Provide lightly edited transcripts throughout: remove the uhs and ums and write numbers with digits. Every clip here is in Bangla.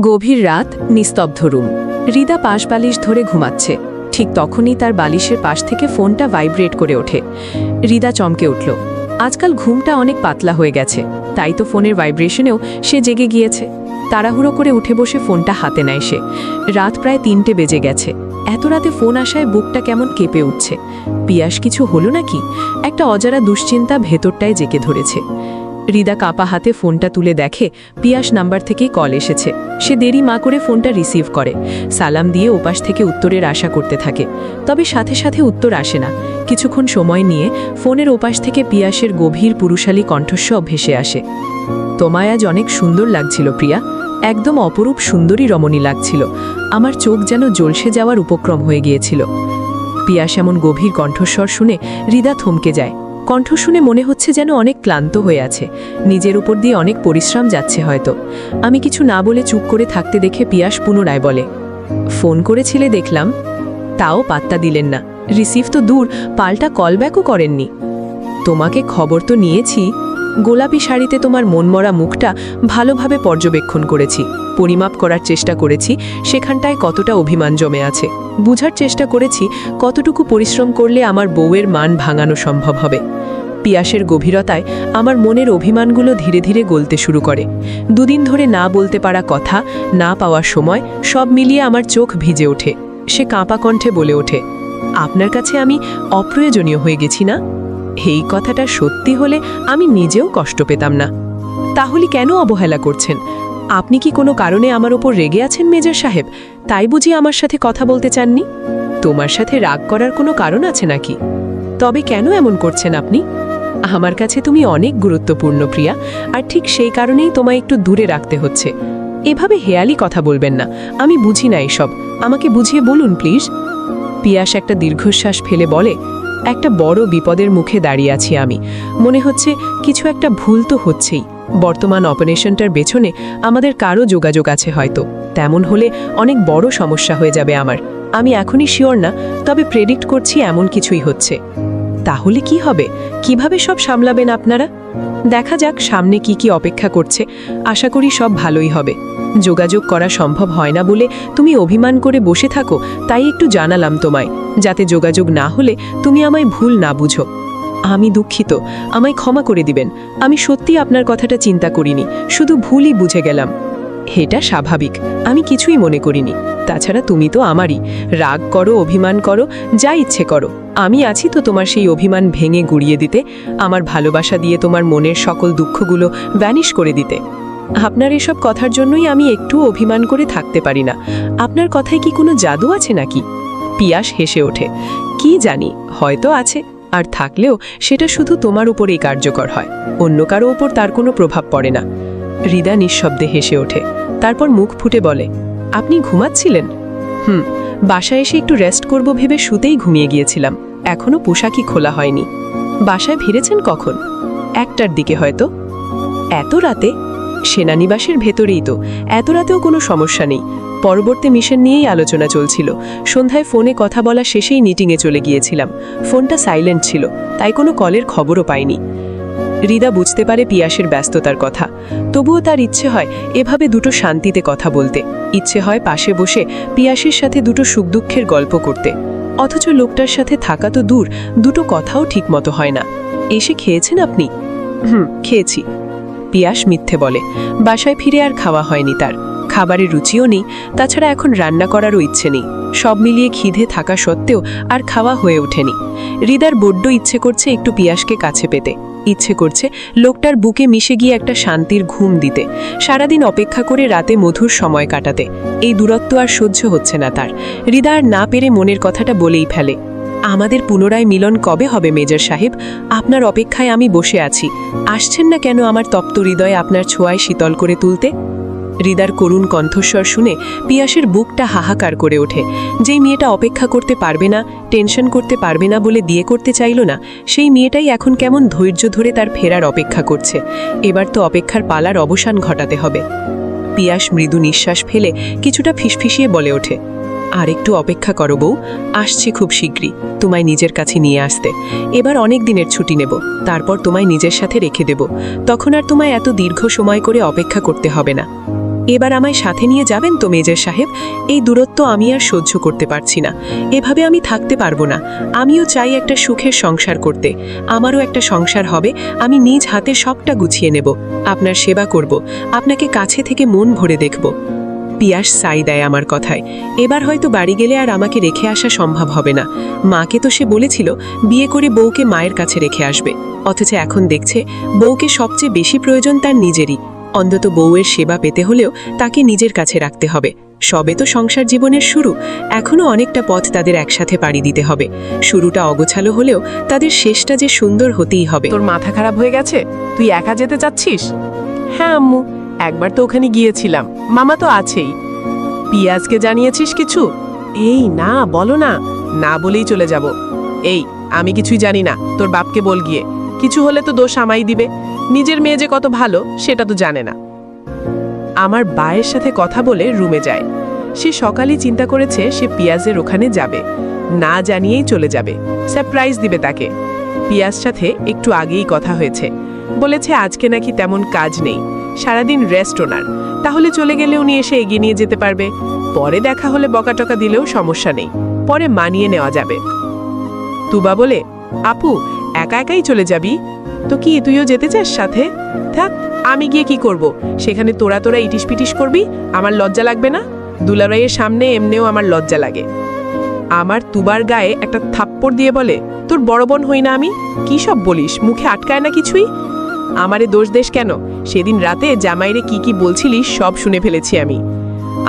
গভীর রাত, নিস্তব্ধ রুম। হৃদা পাশ বালিশ ধরে ঘুমাচ্ছে। ঠিক তখনই তার বালিশের পাশ থেকে ফোনটা ভাইব্রেট করে ওঠে। হৃদা চমকে উঠল। আজকাল ঘুমটা অনেক পাতলা হয়ে গেছে, তাই তো ফোনের ভাইব্রেশনেও সে জেগে গিয়েছে। তাড়াহুড়ো করে উঠে বসে ফোনটা হাতে নেয় সে। রাত প্রায় 3টে বেজে গেছে। এত রাতে ফোন আসায় বুকটা কেমন কেঁপে উঠছে। পিয়াস কিছু হলো নাকি? একটা অজানা দুশ্চিন্তা ভেতরটায় জেকে ধরেছে। হৃদা কাঁপা হাতে ফোনটা তুলে দেখে পিয়াস নাম্বার থেকেই কল এসেছে। সে দেরি মা করে ফোনটা রিসিভ করে, সালাম দিয়ে ওপাশ থেকে উত্তরের আশা করতে থাকে। তবে সাথে সাথে উত্তর আসে না। কিছুক্ষণ সময় নিয়ে ফোনের ওপাশ থেকে পিয়াসের গভীর পুরুষালী কণ্ঠস্বর ভেসে আসে। তোমায় আজ অনেক সুন্দর লাগছিল প্রিয়া, একদম অপরূপ সুন্দরী রমণী লাগছিল। আমার চোখ যেন জ্বলসে যাওয়ার উপক্রম হয়ে গিয়েছিল। পিয়াস এমন গভীর কণ্ঠস্বর শুনে হৃদা থমকে যায়। কণ্ঠ শুনে মনে হচ্ছে যেন অনেক ক্লান্ত হয়ে আছে, নিজের উপর দিয়ে অনেক পরিশ্রম যাচ্ছে হয়তো। আমি কিছু না বলে চুপ করে থাকতে দেখে পিয়াস পুনরায় বলে, ফোন করেছিলে দেখলাম। তাও পাত্তা দিলেন না। রিসিভ তো দূর, পাল্টা কলব্যাকও করেননি। তোমাকে খবর তো নিয়েছি। গোলাপি শাড়িতে তোমার মনমরা মুখটা ভালোভাবে পর্যবেক্ষণ করেছি, পরিমাপ করার চেষ্টা করেছি সেখানটায় কতটা অভিমান জমে আছে। বুঝার চেষ্টা করেছি কতটুকু পরিশ্রম করলে আমার বউয়ের মান ভাঙানো সম্ভব হবে। পিয়াসের গভীরতায় আমার মনের অভিমানগুলো ধীরে ধীরে গলতে শুরু করে। দুদিন ধরে না বলতে পারা কথা, না পাওয়ার সময়, সব মিলিয়ে আমার চোখ ভিজে ওঠে। সে কাঁপা কণ্ঠে বলে ওঠে, আপনার কাছে আমি অপ্রয়োজনীয় হয়ে গেছি না? এই কথাটা সত্যি হলে আমি নিজেও কষ্ট পেতাম না। তাহলে কেন অবহেলা করছেন? আপনি কি কোনো কারণে আমার ওপর রেগে আছেন মেজর সাহেব? তাই বুঝি আমার সাথে কথা বলতে চাননি? তোমার সাথে রাগ করার কোনো কারণ আছে নাকি? তবে কেন এমন করছেন আপনি? আমার কাছে তুমি অনেক গুরুত্বপূর্ণ প্রিয়া, আর ঠিক সেই কারণেই তোমায় একটু দূরে রাখতে হচ্ছে। এভাবে হেয়ালি কথা বলবেন না, আমি বুঝি না এসব। আমাকে বুঝিয়ে বলুন প্লিজ। পিয়াস একটা দীর্ঘশ্বাস ফেলে বলে, একটা বড় বিপদের মুখে দাঁড়িয়ে আছি আমি। মনে হচ্ছে কিছু একটা ভুল তো হচ্ছেই। বর্তমান অপারেশনটার পেছনে আমাদের কারো যোগাযোগ আছে হয়তো। তেমন হলে অনেক বড় সমস্যা হয়ে যাবে আমার। আমি এখনই শিওর না, তবে প্রেডিক্ট করছি এমন কিছুই হচ্ছে। তাহলে কি হবে? কিভাবে সব সামলাবেন আপনারা? দেখা যাক সামনে কি কি অপেক্ষা করছে। আশা করি সব ভালোই হবে। যোগাযোগ করা সম্ভব হয় না বলে তুমি অভিমান করে বসে থাকো, তাই একটু জানালাম তোমায়, যাতে যোগাযোগ না হলে তুমি আমায় ভুল না বুঝো। আমি দুঃখিত, আমায় ক্ষমা করে দিবেন। আমি সত্যি আপনার কথাটা চিন্তা করিনি, শুধু ভুলই বুঝে গেলাম। এটা স্বাভাবিক, আমি কিছুই মনে করিনি। তাছাড়া তুমি তো আমারই। রাগ করো, অভিমান করো, যা ইচ্ছে করো, আমি আছি তো তোমার সেই অভিমান ভেঙে গুড়িয়ে দিতে, আমার ভালোবাসা দিয়ে তোমার মনের সকল দুঃখগুলো ভ্যানিশ করে দিতে। আপনার এসব কথার জন্যই আমি একটু অভিমান করে থাকতে পারি না। আপনার কথায় কি কোনো জাদু আছে নাকি? পিয়াস হেসে ওঠে, কি জানি, হয়তো আছে। আর থাকলেও সেটা শুধু তোমার উপরেই কার্যকর হয়, অন্য কারো ওপর তার কোনো প্রভাব পড়ে না। হৃদা নিঃশব্দে হেসে ওঠে, তারপর মুখ ফুটে বলে, আপনি ঘুমাচ্ছিলেন? বাসায় এসে একটু রেস্ট করব ভেবে শুতেই ঘুমিয়ে গিয়েছিলাম। এখনো পোশাকই খোলা হয়নি। বাসায় ফিরেছেন কখন? 1টার দিকে হয়তো। এত রাতে? সেনানিবাসের ভেতরেই তো, এত রাতেও কোনো সমস্যা নেই। পরবর্তী মিশন নিয়েই আলোচনা চলছিল। সন্ধ্যায় ফোনে কথা বলা শেষেই মিটিংয়ে চলে গিয়েছিলাম। ফোনটা সাইলেন্ট ছিল, তাই কোনো কলের খবরও পাইনি। হৃদা বুঝতে পারে পিয়াসের ব্যস্ততার কথা, তবুও তার ইচ্ছে হয় এভাবে দুটো শান্তিতে কথা বলতে। ইচ্ছে হয় পাশে বসে পিয়াসের সাথে দুটো সুখ দুঃখের গল্প করতে। অথচ লোকটার সাথে থাকা তো দূর, দুটো কথাও ঠিক মতো হয় না। এসে খেয়েছেন আপনি? খেয়েছি। পিয়াস মিথ্যে বলে। বাসায় ফিরে আর খাওয়া হয়নি তার। খাবারের রুচিও নেই, তাছাড়া এখন রান্না করারও ইচ্ছে নেই। সব মিলিয়ে খিদে থাকা সত্ত্বেও আর খাওয়া হয়ে ওঠেনি। হৃদার বড্ড ইচ্ছে করছে একটু পিয়াসকে কাছে পেতে। ইচ্ছে করছে লোকটার বুকে মিশে গিয়ে একটা শান্তির ঘুম দিতে, সারাদিন অপেক্ষা করে রাতে মধুর সময় কাটাতে। এই দূরত্ব আর সহ্য হচ্ছে না তার। হৃদা আর না পেরে মনের কথাটা বলেই ফেলে, আমাদের পুনরায় মিলন কবে হবে মেজর সাহেব? আপনার অপেক্ষায় আমি বসে আছি। আসছেন না কেন আমার তপ্ত হৃদয়ে আপনার ছোঁয়ায় শীতল করে তুলতে? হৃদার করুণ কণ্ঠস্বর শুনে পিয়াসের বুকটা হাহাকার করে ওঠে। যেই মেয়েটা অপেক্ষা করতে পারবে না, টেনশন করতে পারবে না বলে বিয়ে করতে চাইল না, সেই মেয়েটাই এখন কেমন ধৈর্য ধরে তার ফেরার অপেক্ষা করছে। এবার তো অপেক্ষার পালার অবসান ঘটাতে হবে। পিয়াস মৃদু নিঃশ্বাস ফেলে কিছুটা ফিসফিসিয়ে বলে ওঠে, আর একটু অপেক্ষা করো বউ, আসছি খুব শীঘ্রই তোমায় নিজের কাছে নিয়ে আসতে। এবার অনেক দিনের ছুটি নেব, তারপর তোমায় নিজের সাথে রেখে দেব। তখন আর তোমায় এত দীর্ঘ সময় করে অপেক্ষা করতে হবে না। এবার আমায় সাথে নিয়ে যাবেন তো মেজর সাহেব? এই দূরত্ব আমি আর সহ্য করতে পারছি না। এভাবে আমি থাকতে পারবো না। আমিও চাই একটা সুখের সংসার করতে। আমারও একটা সংসার হবে, আমি নিজ হাতে সবটা গুছিয়ে নেব, আপনার সেবা করব, আপনাকে কাছে থেকে মন ভরে দেখব। পিয়াস সাই দেয় আমার কথায়। এবার হয়তো বাড়ি গেলে আর আমাকে রেখে আসা সম্ভব হবে না। মাকে তো সে বলেছিল বিয়ে করে বউকে মায়ের কাছে রেখে আসবে, অথচ এখন দেখছে বউকে সবচেয়ে বেশি প্রয়োজন তার নিজেরই। অন্তত বউয়ের সেবা পেতে হলেও তাকে নিজের কাছে রাখতে হবে। সবে তো সংসার জীবনের শুরু, এখনও অনেকটা পথ তাদের একসাথে পাড়ি দিতে হবে। শুরুটা অগোছালো হলেও তাদের শেষটা যে সুন্দর হতেই হবে। তোর মাথা খারাপ হয়ে গেছে? তুই একা যেতে চাচ্ছিস? হ্যাঁ আম্মু, একবার তো ওখানে গিয়েছিলাম, মামা তো আছেই। পিয়াজকে জানিয়েছিস কিছু? এই না, বলো না। না বলেই চলে যাব। এই, আমি কিছুই জানি না, তোর বাপকে বল গিয়ে। কিছু হলে তো দোষ আমাই দিবে। নিজের মেয়ে যে কত ভালো সেটা তো জানে না। আমার বায়ের সাথে কথা বলে রুমে যায়। সে সকালে চিন্তা করেছে সে পিয়াজের ওখানে যাবে, না জানিয়েই চলে যাবে, সারপ্রাইজ দিবে তাকে। পিয়াজ সাথে একটু আগেই কথা হয়েছে, বলেছে আজকে নাকি তেমন কাজ নেই, সারাদিন রেস্ট ওনার। তাহলে চলে গেলে উনি এসে এগিয়ে নিয়ে যেতে পারবে। পরে দেখা হলে বকাটকা দিলেও সমস্যা নেই, পরে মানিয়ে নেওয়া যাবে। তুবা বলে, আপু একা একাই চলে যাবি? তো কি তুইও যেতে চাস সাথে? থাক, আমি গিয়ে কি করব? সেখানে তোরা তোরা ইটিস পিটিস করবি, আমার লজ্জা লাগবে না? দুলারাইয়ের সামনে এমনিও আমার লজ্জা লাগে। আমার তুবার গায়ে একটা থাপ্পড় দিয়ে বলে, তোর বড় বোন হই না আমি? কি সব বলিস, মুখে আটকায় না কিছুই। আমারে দোষ দেশ কেন? সেদিন রাতে জামাইরে কি কি বলছিলিস সব শুনে ফেলেছি আমি।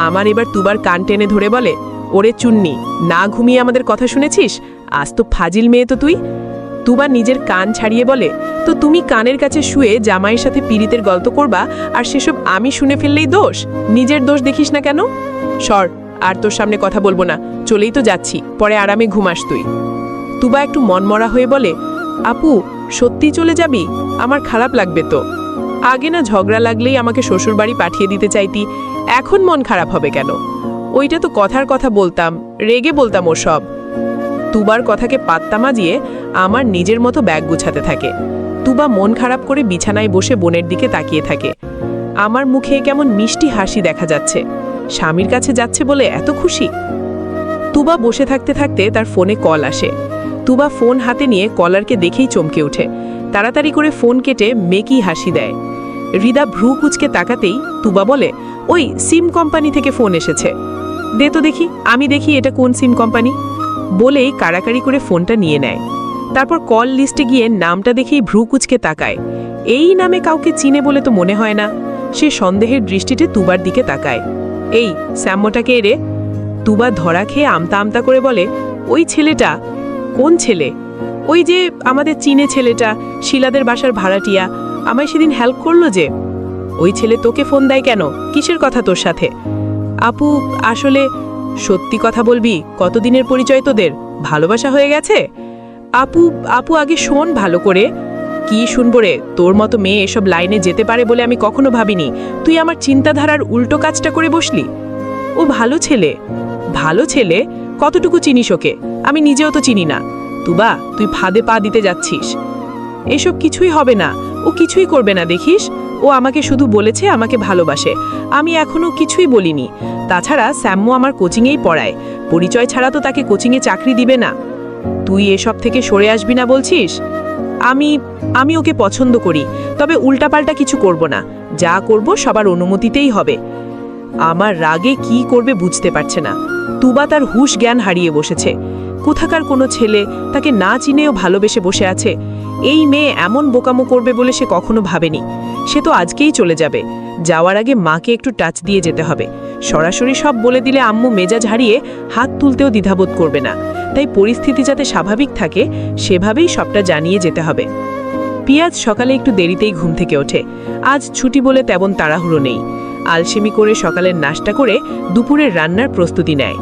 আমার এবার তুবার কান টেনে ধরে বলে, ওরে চুন্নি, না ঘুমিয়ে আমাদের কথা শুনেছিস? আজ তো ফাজিল মেয়ে তো তুই। তুবা নিজের কান ছাড়িয়ে বলে, তো তুমি কানের কাছে শুয়ে জামাইয়ের সাথে পীড়িতের গল্প করবা, আর সেসব আমি শুনে ফেললেই দোষ? নিজের দোষ দেখিস না কেন? সর, আর তোর সামনে কথা বলবো না, চলেই তো যাচ্ছি, পরে আরামে ঘুমাস তুই। তুবা একটু মনমরা হয়ে বলে, আপু সত্যি চলে যাবি? আমার খারাপ লাগবে তো। আগে না ঝগড়া লাগলেই আমাকে শ্বশুর বাড়ি পাঠিয়ে দিতে চাইতি, এখন মন খারাপ হবে কেন? ওইটা তো কথার কথা বলতাম, রেগে বলতাম ওসব। তুবার কথাকে পাত্তা মাজিয়ে আমার নিজের মতো ব্যাগ গুছাতে থাকে। তুবা মন খারাপ করে বিছানায় বসে বোনের দিকে তাকিয়ে থাকে। আমার মুখে কেমন মিষ্টি হাসি দেখা যাচ্ছে। স্বামীর কাছে যাচ্ছে বলে এত খুশি। তুবা বসে থাকতে থাকতে তার ফোনে কল আসে। তুবা ফোন হাতে নিয়ে কলারকে দেখেই চমকে ওঠে। তাড়াতাড়ি করে ফোন কেটে মেকি হাসি দেয়। হৃদা ভ্রু কুচকে তাকাতেই তুবা বলে, ওই সিম কোম্পানি থেকে ফোন এসেছে, দে তো দেখি, আমি দেখি এটা কোন সিম কোম্পানি। বলেই কাড়াকাড়ি করে ফোনটা নিয়ে নেয়। তারপর কল লিস্টে গিয়ে নামটা দেখেই ভ্রু কুচকে তাকায়। এই নামে কাউকে চিনে বলে তো মনে হয় না। সে সন্দেহের দৃষ্টিতে তুবার দিকে তাকায়। এই স্যাম্মটাকে রে? তুবা ধরা খেয়ে আমতা আমতা করে বলে, ওই ছেলেটা। কোন ছেলে? ওই যে আমাদের চীনে ছেলেটা, শিলাদের বাসার ভাড়াটিয়া, আমায় সেদিন হেল্প করলো যে। ওই ছেলে তোকে ফোন দেয় কেন? কিসের কথা তোর সাথে? আপু আসলে, সত্যি কথা বলবি, কতদিনের পরিচয় তোদের? ভালোবাসা হয়ে গেছে? আপু আপু আগে শোন ভালো করে। কি শুনবো রে? তোর মতো মেয়ে এসব লাইনে যেতে পারে বলে আমি কখনো ভাবিনি। তুই আমার চিন্তাধারার উল্টো কাজটা করে বসলি। ও ভালো ছেলে। ভালো ছেলে? কতটুকু চিনিস ওকে? আমি নিজেও তো চিনি না। তুবা, তুই ফাঁদে পা দিতে যাচ্ছিস। এসব কিছুই হবে না, ও কিছুই করবে না দেখিস। ও আমাকে শুধু বলেছে আমাকে ভালোবাসে, আমি এখনো কিছুই বলিনি। তাছাড়া স্যাম্মু আমার কোচিংয়েই পড়ায়, পরিচয় ছাড়া তো তাকে কোচিংয়ে চাকরি দিবে না। তুই এসব থেকে সরে আসবি না বলছিস? আমি ওকে পছন্দ করি, তবে উল্টাপাল্টা কিছু করব না। যা করব সবার অনুমতিতেই হবে। আমার রাগে কি করবে বুঝতে পারছে না। তুবা তার হুঁশ জ্ঞান হারিয়ে বসেছে। কোথাকার কোনো ছেলে তাকে না চিনেও ভালোবেসে বসে আছে। এই মেয়ে এমন বোকামো করবে বলে সে কখনো ভাবেনি। সে তো আজকেই চলে যাবে। যাওয়ার আগে মাকে একটু টাচ দিয়ে যেতে হবে। সরাসরি সব বলে দিলে আম্মু মেজাজ হারিয়ে হাত তুলতেও দ্বিধাবোধ করবে না। তাই পরিস্থিতি যাতে স্বাভাবিক থাকে সেভাবেই সবটা জানিয়ে যেতে হবে। পিয়াজ সকালে একটু দেরিতেই ঘুম থেকে ওঠে। আজ ছুটি বলে তেমন তাড়াহুড়ো নেই। আলসেমি করে সকালের নাশতা করে দুপুরের রান্নার প্রস্তুতি নেয়।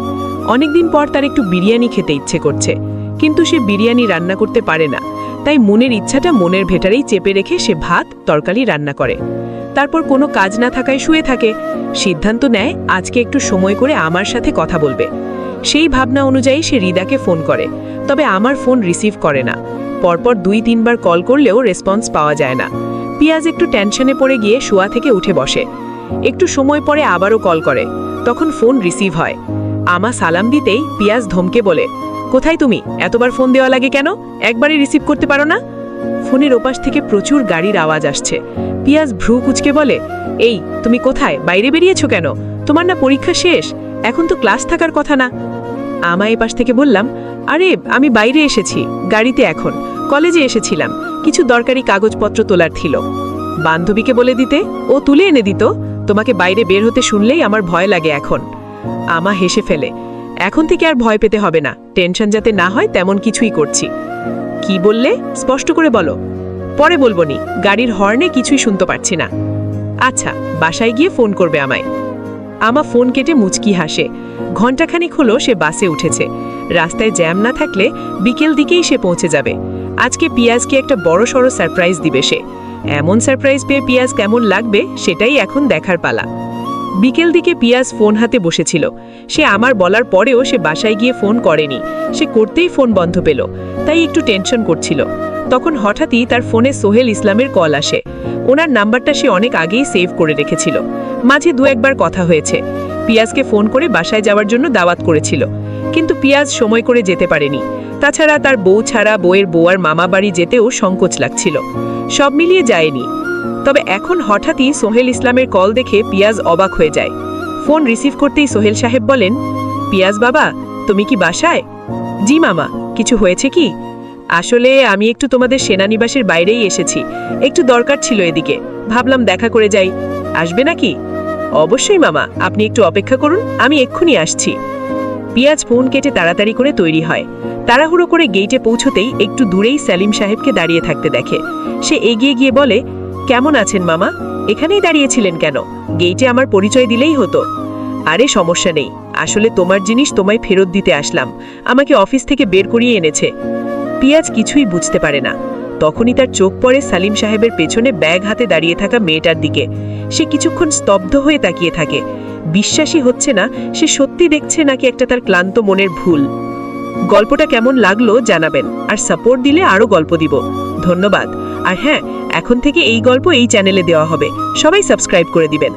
অনেকদিন পর তার একটু বিরিয়ানি খেতে ইচ্ছে করছে, কিন্তু সে বিরিয়ানি রান্না করতে পারে না। তাই মনের ইচ্ছাটা মনের ভেতরেই চেপে রেখে সে ভাত তরকারি রান্না করে। তারপর কোনো কাজ না থাকায় শুয়ে থাকে। সিদ্ধান্ত নেয় আজকে একটু সময় করে আমার সাথে কথা বলবে। সেই ভাবনা অনুযায়ী সে হৃদাকে ফোন করে, তবে আমার ফোন রিসিভ করে না। পরপর 2-3 বার কল করলেও রেসপন্স পাওয়া যায় না। পিয়াজ একটু টেনশনে পড়ে গিয়ে শোয়া থেকে উঠে বসে। একটু সময় পরে আবারও কল করে। তখন ফোন রিসিভ হয়। আমা সালাম দিতেই পিয়াজ ধমকে বলে, কোথায় তুমি? এতবার ফোন দেওয়া লাগে কেন? একবারই রিসিভ করতে পারো না? ফোনের ওপাশ থেকে প্রচুর গাড়ির আওয়াজ আসছে। পিয়াজ ভ্রু কুচকে বলে, এই তুমি কোথায়? বাইরে বেরিয়েছো কেন? তোমার না পরীক্ষা শেষ? এখন তো ক্লাস থাকার কথা না। আমা এপাশ থেকে বললাম, আরে আমি বাইরে এসেছি, গাড়িতে এখন, কলেজে এসেছিলাম, কিছু দরকারি কাগজপত্র তোলার ছিল। বান্ধবীকে বলে দিতে, ও তুলে এনে দিত। তোমাকে বাইরে বের হতে শুনলেই আমার ভয় লাগে এখন। আমা হেসে ফেলে, এখন থেকে আর ভয় পেতে হবে না, টেনশন যাতে না হয় তেমন কিছুই করছি। কি বললে? স্পষ্ট করে বলো। পরে বলবনি, গাড়ির হর্নে কিছুই শুনতে পারছি না। আচ্ছা, বাসায় গিয়ে ফোন করবে আমায়। আমা ফোন কেটে মুচকি হাসে। ঘণ্টাখানিক হলো সে বাসে উঠেছে। রাস্তায় জ্যাম না থাকলে বিকেল দিকেই সে পৌঁছে যাবে। আজকে পিয়াজকে একটা বড়সড় সারপ্রাইজ দিবে সে। এমন সারপ্রাইজ পেয়ে পিয়াজ কেমন লাগবে সেটাই এখন দেখার পালা। বিকেল দিকে পিয়াজ ফোন হাতে বসেছিল। সে আমার বলার পরেও সে বাসায় গিয়ে ফোন করেনি। সে করতেই ফোন বন্ধ পেল, তাই একটু টেনশন করছিল। তখন হঠাৎই তার ফোনে সোহেল ইসলামের কল আসে। ওনার নাম্বারটা সে অনেক আগেই সেভ করে রেখেছিল। মাঝে দু একবার কথা হয়েছে। পিয়াজকে ফোন করে বাসায় যাওয়ার জন্য দাওয়াত করেছিল, কিন্তু পিয়াজ সময় করে যেতে পারেনি। তাছাড়া তার বউ ছাড়া বউয়ের বউয়ার মামা বাড়ি যেতেও সংকোচ লাগছিল। সব মিলিয়ে যায়নি। তবে এখন হঠাৎই সোহেল ইসলামের কল দেখে পিয়াজ অবাক হয়ে যায়। ফোন রিসিভ করতেই সোহেল সাহেব বলেন, পিয়াজ বাবা, তুমি কি বাসায়? জি মামা, কিছু হয়েছে কি? আসলে আমি একটু তোমাদের সেনানিবাসের বাইরেই এসেছি, একটু দরকার ছিল এদিকে, ভাবলাম দেখা করে যাই। আসবে নাকি? অবশ্যই মামা, আপনি একটু অপেক্ষা করুন, আমি এক্ষুনি আসছি। পিয়াজ ফোন কেটে তাড়াতাড়ি করে তৈরি হয়। তাড়াহুড়ো করে গেইটে পৌঁছতেই একটু দূরেই সেলিম সাহেবকে দাঁড়িয়ে থাকতে দেখে। সে এগিয়ে গিয়ে বলে, কেমন আছেন মামা? এখানেই দাঁড়িয়েছিলেন কেন? গেইটে আমার পরিচয় দিলেই হতো। আরে সমস্যা নেই, আসলে তোমার জিনিস তোমায় ফেরত দিতে আসলাম, আমাকে অফিস থেকে বের করিয়ে এনেছে। পিয়াজ কিছুই বুঝতে পারে না। তখনই তার চোখ পড়ে সালিম সাহেবের পেছনে ব্যাগ হাতে দাঁড়িয়ে থাকা মেয়েটার দিকে। সে কিছুক্ষণ স্তব্ধ হয়ে তাকিয়ে থাকে। বিশ্বাসই হচ্ছে না সে সত্যি দেখছে নাকি একটা তার ক্লান্ত মনের ভুল। গল্পটা কেমন লাগলো জানাবেন, আর সাপোর্ট দিলে আরও গল্প দিব। ধন্যবাদ। আর হ্যাঁ, এখন থেকে এই গল্প এই চ্যানেলে দেওয়া হবে, সবাই সাবস্ক্রাইব করে দিবেন।